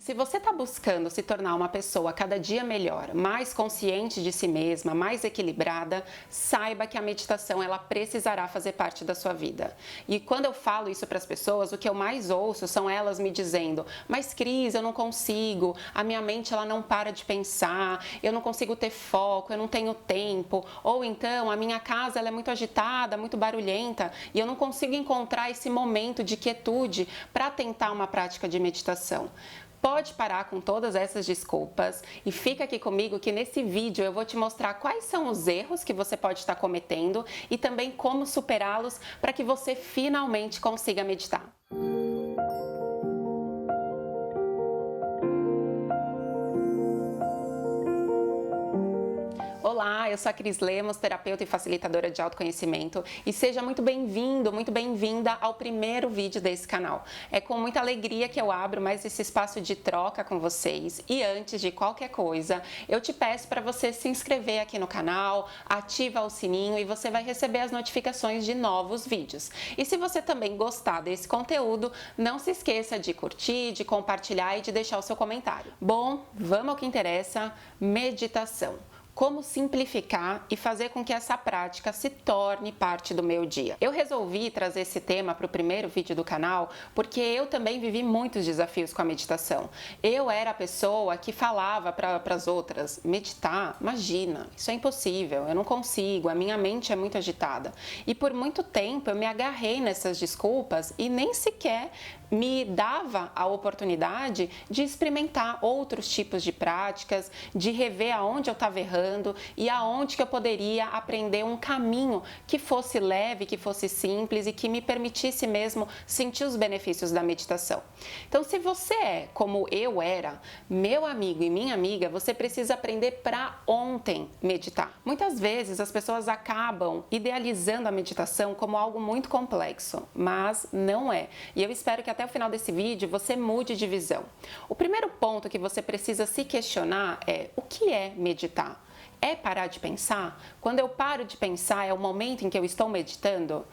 Se você está buscando se tornar uma pessoa cada dia melhor, mais consciente de si mesma, mais equilibrada, saiba que a meditação ela precisará fazer parte da sua vida. E quando eu falo isso para as pessoas, o que eu mais ouço são elas me dizendo: mas Cris, eu não consigo, a minha mente ela não para de pensar, eu não consigo ter foco, eu não tenho tempo, ou então a minha casa ela é muito agitada, muito barulhenta e eu não consigo encontrar esse momento de quietude para tentar uma prática de meditação. Pode parar com todas essas desculpas e fica aqui comigo que nesse vídeo eu vou te mostrar quais são os erros que você pode estar cometendo e também como superá-los para que você finalmente consiga meditar. Olá, eu sou a Cris Lemos, terapeuta e facilitadora de autoconhecimento e seja muito bem-vindo, muito bem-vinda ao primeiro vídeo desse canal. É com muita alegria que eu abro mais esse espaço de troca com vocês e antes de qualquer coisa, eu te peço para você se inscrever aqui no canal, ativa o sininho e você vai receber as notificações de novos vídeos. E se você também gostar desse conteúdo, não se esqueça de curtir, de compartilhar e de deixar o seu comentário. Bom, vamos ao que interessa, meditação. Como simplificar e fazer com que essa prática se torne parte do meu dia. Eu resolvi trazer esse tema para o primeiro vídeo do canal porque eu também vivi muitos desafios com a meditação. Eu era a pessoa que falava para as outras: meditar, imagina, isso é impossível, eu não consigo, a minha mente é muito agitada. E por muito tempo eu me agarrei nessas desculpas e nem sequer me dava a oportunidade de experimentar outros tipos de práticas, de rever aonde eu estava errando e aonde que eu poderia aprender um caminho que fosse leve, que fosse simples e que me permitisse mesmo sentir os benefícios da meditação. Então, se você é como eu era, meu amigo e minha amiga, você precisa aprender para ontem meditar. Muitas vezes as pessoas acabam idealizando a meditação como algo muito complexo, mas não é. E eu espero que até o final desse vídeo você mude de visão. O primeiro ponto que você precisa se questionar é: o que é meditar? É parar de pensar? Quando eu paro de pensar, é o momento em que eu estou meditando?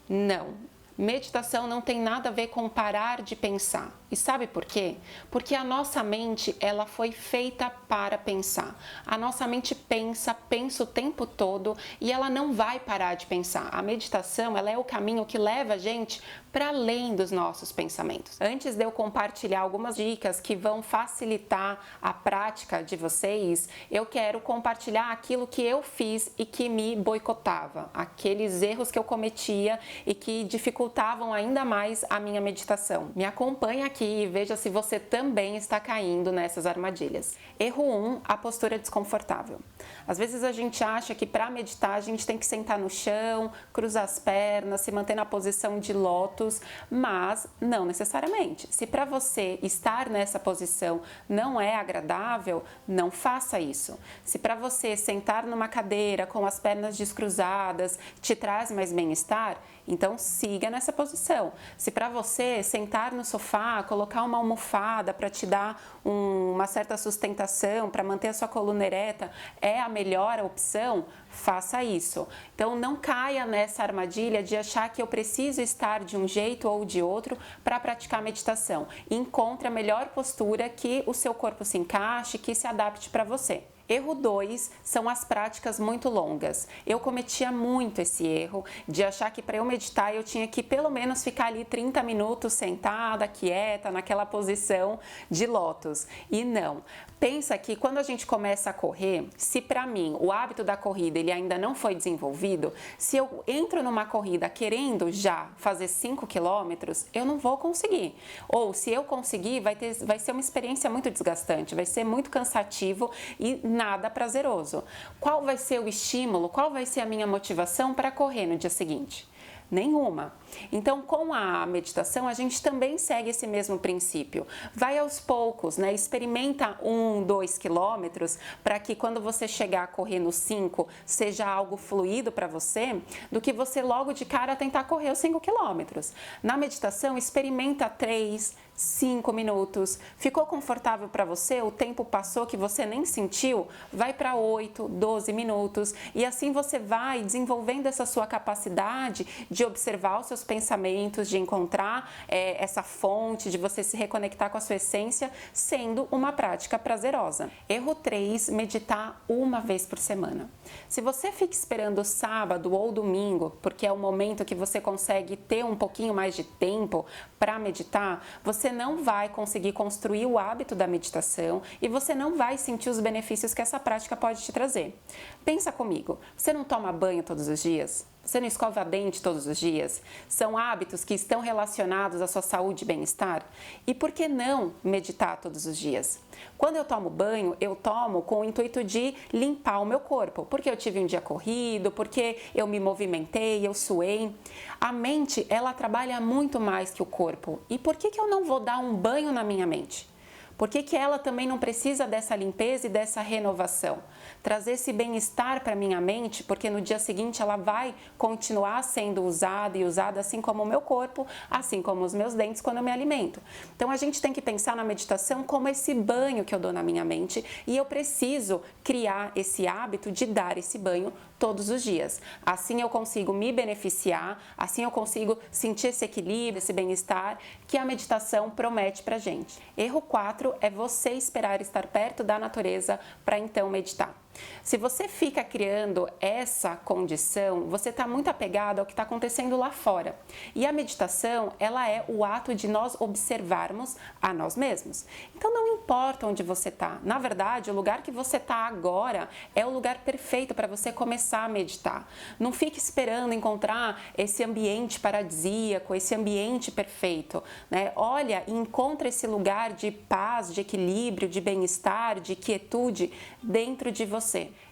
Não. Meditação não tem nada a ver com parar de pensar. E sabe por quê? Porque a nossa mente, ela foi feita para pensar. A nossa mente pensa o tempo todo e ela não vai parar de pensar. A meditação, ela é o caminho que leva a gente para além dos nossos pensamentos. Antes de eu compartilhar algumas dicas que vão facilitar a prática de vocês, eu quero compartilhar aquilo que eu fiz e que me boicotava, aqueles erros que eu cometia e que dificultavam ainda mais a minha meditação. Me acompanha aqui e veja se você também está caindo nessas armadilhas. Erro 1, a postura desconfortável. Às vezes a gente acha que para meditar a gente tem que sentar no chão, cruzar as pernas, se manter na posição de lótus, mas não necessariamente. Se para você estar nessa posição não é agradável, não faça isso. Se para você sentar numa cadeira com as pernas descruzadas te traz mais bem-estar, então siga nessa posição. Se para você sentar no sofá, colocar uma almofada para te dar uma certa sustentação, para manter a sua coluna ereta, é a melhor opção, faça isso. Então não caia nessa armadilha de achar que eu preciso estar de um jeito ou de outro para praticar meditação. Encontre a melhor postura que o seu corpo se encaixe, que se adapte para você. Erro 2 são as práticas muito longas. Eu cometia muito esse erro de achar que para eu meditar eu tinha que pelo menos ficar ali 30 minutos sentada, quieta, naquela posição de lótus. E não. Pensa que quando a gente começa a correr, se para mim o hábito da corrida ele ainda não foi desenvolvido, se eu entro numa corrida querendo já fazer 5 quilômetros, eu não vou conseguir. Ou se eu conseguir, vai ser uma experiência muito desgastante, vai ser muito cansativo e nada prazeroso. Qual vai ser o estímulo, qual vai ser a minha motivação para correr no dia seguinte? Nenhuma. Então, com a meditação, a gente também segue esse mesmo princípio. Vai aos poucos, né? Experimenta 1, 2 quilômetros para que quando você chegar a correr no 5 seja algo fluido para você, do que você logo de cara tentar correr os 5 quilômetros. Na meditação, experimenta 3, 5 minutos. Ficou confortável para você? O tempo passou que você nem sentiu? Vai para 8, 12 minutos. E assim você vai desenvolvendo essa sua capacidade de observar os seus pensamentos, de encontrar essa fonte, de você se reconectar com a sua essência, sendo uma prática prazerosa. Erro 3, meditar uma vez por semana. Se você fica esperando sábado ou domingo, porque é o momento que você consegue ter um pouquinho mais de tempo para meditar, você não vai conseguir construir o hábito da meditação e você não vai sentir os benefícios que essa prática pode te trazer. Pensa comigo, você não toma banho todos os dias? Você não escova dente todos os dias? São hábitos que estão relacionados à sua saúde e bem-estar? E por que não meditar todos os dias? Quando eu tomo banho, eu tomo com o intuito de limpar o meu corpo, porque eu tive um dia corrido, porque eu me movimentei, eu suei. A mente, ela trabalha muito mais que o corpo. E por que eu não vou dar um banho na minha mente? Por que ela também não precisa dessa limpeza e dessa renovação? Trazer esse bem-estar para minha mente, porque no dia seguinte ela vai continuar sendo usada e usada assim como o meu corpo, assim como os meus dentes quando eu me alimento. Então a gente tem que pensar na meditação como esse banho que eu dou na minha mente e eu preciso criar esse hábito de dar esse banho todos os dias. Assim eu consigo me beneficiar, assim eu consigo sentir esse equilíbrio, esse bem-estar que a meditação promete pra gente. Erro 4 é você esperar estar perto da natureza para então meditar. Se você fica criando essa condição, você está muito apegado ao que está acontecendo lá fora. E a meditação, ela é o ato de nós observarmos a nós mesmos. Então não importa onde você está. Na verdade, o lugar que você está agora é o lugar perfeito para você começar a meditar. Não fique esperando encontrar esse ambiente paradisíaco, esse ambiente perfeito, né? Olha e encontra esse lugar de paz, de equilíbrio, de bem-estar, de quietude dentro de você.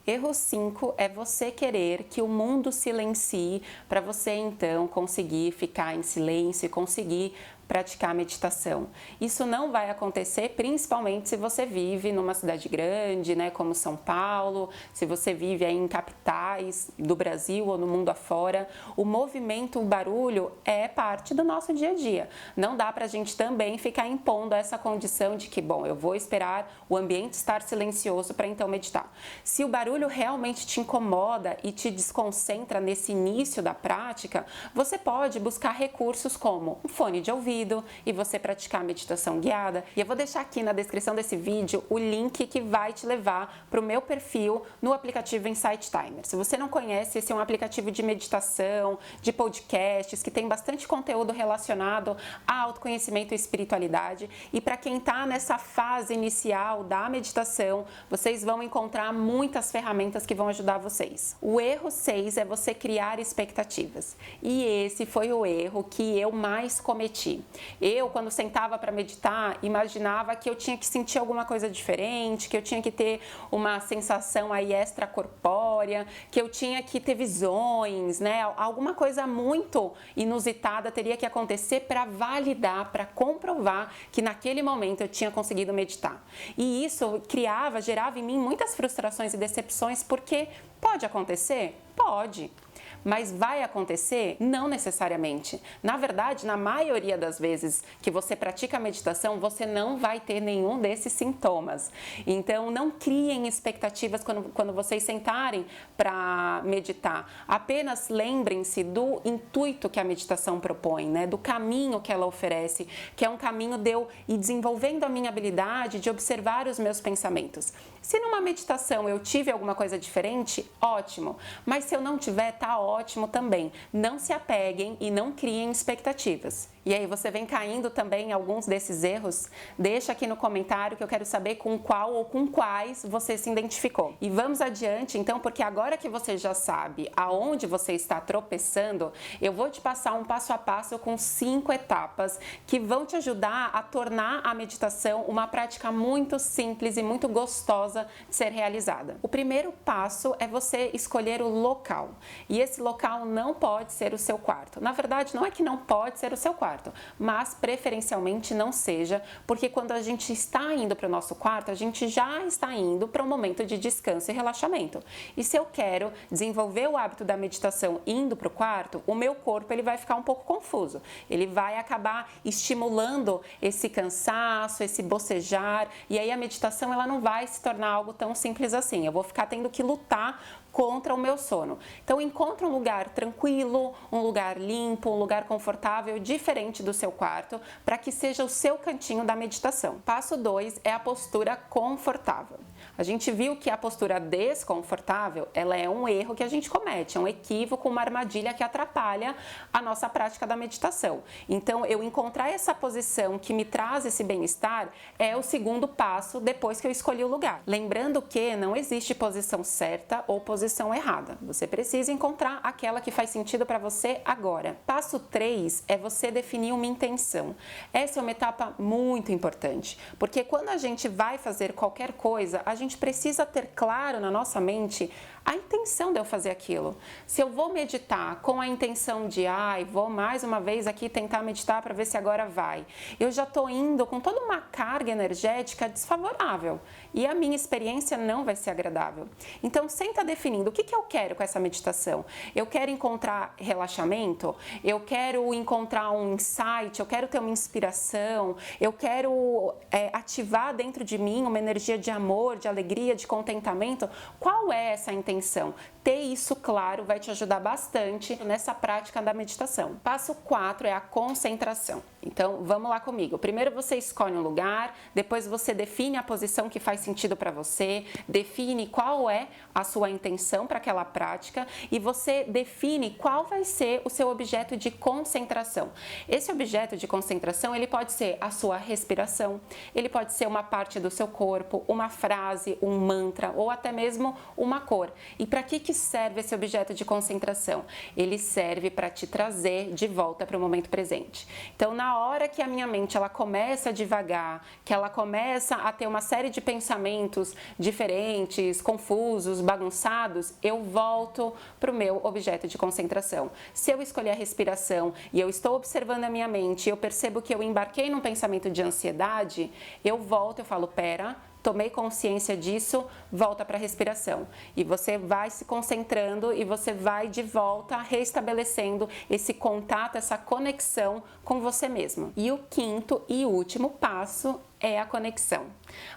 Erro 5 é você querer que o mundo silencie para você então conseguir ficar em silêncio e conseguir praticar meditação. Isso não vai acontecer, principalmente se você vive numa cidade grande, né, como São Paulo, se você vive aí em capitais do Brasil ou no mundo afora. O movimento, o barulho é parte do nosso dia a dia. Não dá pra gente também ficar impondo essa condição de que, bom, eu vou esperar o ambiente estar silencioso para então meditar. Se o barulho realmente te incomoda e te desconcentra nesse início da prática, você pode buscar recursos como um fone de ouvido e você praticar meditação guiada. E eu vou deixar aqui na descrição desse vídeo o link que vai te levar para o meu perfil no aplicativo Insight Timer. Se você não conhece, esse é um aplicativo de meditação, de podcasts, que tem bastante conteúdo relacionado a autoconhecimento e espiritualidade. E para quem está nessa fase inicial da meditação, vocês vão encontrar muitas ferramentas que vão ajudar vocês. O erro 6 é você criar expectativas. E esse foi o erro que eu mais cometi. Eu, quando sentava para meditar, imaginava que eu tinha que sentir alguma coisa diferente, que eu tinha que ter uma sensação aí extracorpórea, que eu tinha que ter visões, né? Alguma coisa muito inusitada teria que acontecer para validar, para comprovar que naquele momento eu tinha conseguido meditar. E isso gerava em mim muitas frustrações e decepções, porque pode acontecer? Pode. Mas vai acontecer? Não necessariamente. Na verdade, na maioria das vezes que você pratica a meditação, você não vai ter nenhum desses sintomas. Então, não criem expectativas quando vocês sentarem para meditar. Apenas lembrem-se do intuito que a meditação propõe, né? Do caminho que ela oferece, que é um caminho de eu ir desenvolvendo a minha habilidade de observar os meus pensamentos. Se numa meditação eu tive alguma coisa diferente, ótimo. Mas se eu não tiver, tá ótimo também. Não se apeguem e não criem expectativas. E aí você vem caindo também em alguns desses erros? Deixa aqui no comentário que eu quero saber com qual ou com quais você se identificou. E vamos adiante então, porque agora que você já sabe aonde você está tropeçando, eu vou te passar um passo a passo com 5 etapas que vão te ajudar a tornar a meditação uma prática muito simples e muito gostosa de ser realizada. O primeiro passo é você escolher o local. E esse local não pode ser o seu quarto. Na verdade, não é que não pode ser o seu quarto. quarto, mas preferencialmente não seja, porque quando a gente está indo para o nosso quarto, a gente já está indo para um momento de descanso e relaxamento. E se eu quero desenvolver o hábito da meditação indo para o quarto, o meu corpo ele vai ficar um pouco confuso. Ele vai acabar estimulando esse cansaço, esse bocejar, e aí a meditação ela não vai se tornar algo tão simples assim. Eu vou ficar tendo que lutar contra o meu sono. Então encontre um lugar tranquilo, um lugar limpo, um lugar confortável, diferente do seu quarto, para que seja o seu cantinho da meditação. Passo 2 é a postura confortável. A gente viu que a postura desconfortável, ela é um erro que a gente comete, é um equívoco, uma armadilha que atrapalha a nossa prática da meditação. Então, eu encontrar essa posição que me traz esse bem-estar é o segundo passo depois que eu escolhi o lugar. Lembrando que não existe posição certa ou posição errada. Você precisa encontrar aquela que faz sentido para você agora. Passo 3 é você definir uma intenção. Essa é uma etapa muito importante, porque quando a gente vai fazer qualquer coisa, a gente precisa ter claro na nossa mente a intenção de eu fazer aquilo. Se eu vou meditar com a intenção de, vou mais uma vez aqui tentar meditar para ver se agora vai, eu já estou indo com toda uma carga energética desfavorável e a minha experiência não vai ser agradável. Então, senta definindo o que eu quero com essa meditação. Eu quero encontrar relaxamento, eu quero encontrar um insight, eu quero ter uma inspiração, eu quero ativar dentro de mim uma energia de amor, de alegria, de contentamento. Qual é essa intenção? Ter isso claro vai te ajudar bastante nessa prática da meditação. Passo 4 é a concentração. Então, vamos lá comigo. Primeiro você escolhe um lugar, depois você define a posição que faz sentido para você, define qual é a sua intenção para aquela prática e você define qual vai ser o seu objeto de concentração. Esse objeto de concentração, ele pode ser a sua respiração, ele pode ser uma parte do seu corpo, uma frase, um mantra ou até mesmo uma cor. E para que serve esse objeto de concentração? Ele serve para te trazer de volta para o momento presente. Então, na hora que a minha mente ela começa a divagar, que ela começa a ter uma série de pensamentos diferentes, confusos, bagunçados, eu volto para o meu objeto de concentração. Se eu escolher a respiração e eu estou observando a minha mente e eu percebo que eu embarquei num pensamento de ansiedade, eu volto, eu falo, pera, tomei consciência disso, volta para a respiração. E você vai se concentrando e você vai de volta restabelecendo esse contato, essa conexão com você mesmo. E o quinto e último passo é a conexão.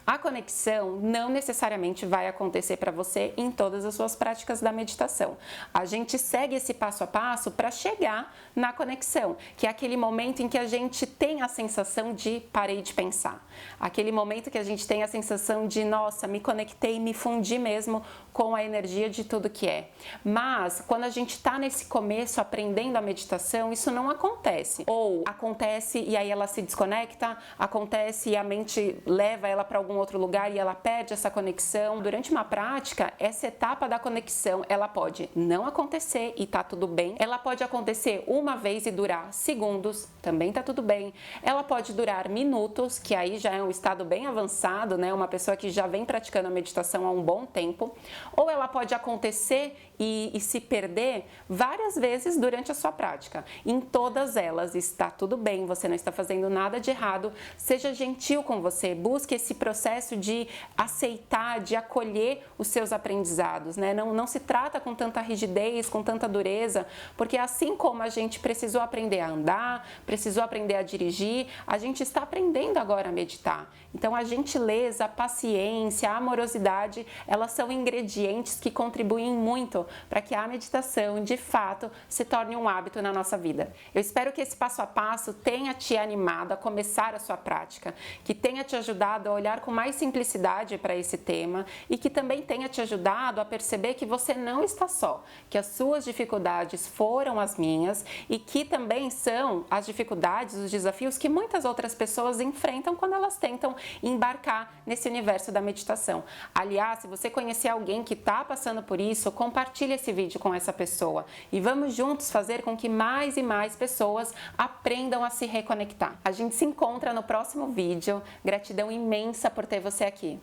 A conexão não necessariamente vai acontecer para você em todas as suas práticas da meditação. A gente segue esse passo a passo para chegar na conexão, que é aquele momento em que a gente tem a sensação de parei de pensar. Aquele momento que a gente tem a sensação de, nossa, me conectei, me fundi mesmo com a energia de tudo que é. Mas, quando a gente está nesse começo aprendendo a meditação, isso não acontece. Ou acontece e aí ela se desconecta, acontece e a mente leva ela para algum outro lugar e ela perde essa conexão. Durante uma prática, essa etapa da conexão, ela pode não acontecer e tá tudo bem. Ela pode acontecer uma vez e durar segundos, também tá tudo bem. Ela pode durar minutos, que aí já é um estado bem avançado, né? Uma pessoa que já vem praticando a meditação há um bom tempo. Ou ela pode acontecer e se perder várias vezes durante a sua prática. Em todas elas está tudo bem, você não está fazendo nada de errado. Seja gentil com você, busque esse processo de aceitar, de acolher os seus aprendizados, né? Não se trata com tanta rigidez, com tanta dureza, porque assim como a gente precisou aprender a andar, precisou aprender a dirigir, a gente está aprendendo agora a meditar. Então a gentileza, a paciência, a amorosidade, elas são ingredientes que contribuem muito para que a meditação, de fato, se torne um hábito na nossa vida. Eu espero que esse passo a passo tenha te animado a começar a sua prática, que tenha te ajudado a olhar com mais simplicidade para esse tema e que também tenha te ajudado a perceber que você não está só, que as suas dificuldades foram as minhas e que também são as dificuldades, os desafios que muitas outras pessoas enfrentam quando elas tentam embarcar nesse universo da meditação. Aliás, se você conhecer alguém que está passando por isso, compartilhe esse vídeo com essa pessoa e vamos juntos fazer com que mais e mais pessoas aprendam a se reconectar. A gente se encontra no próximo vídeo. Gratidão imensa por ter você aqui.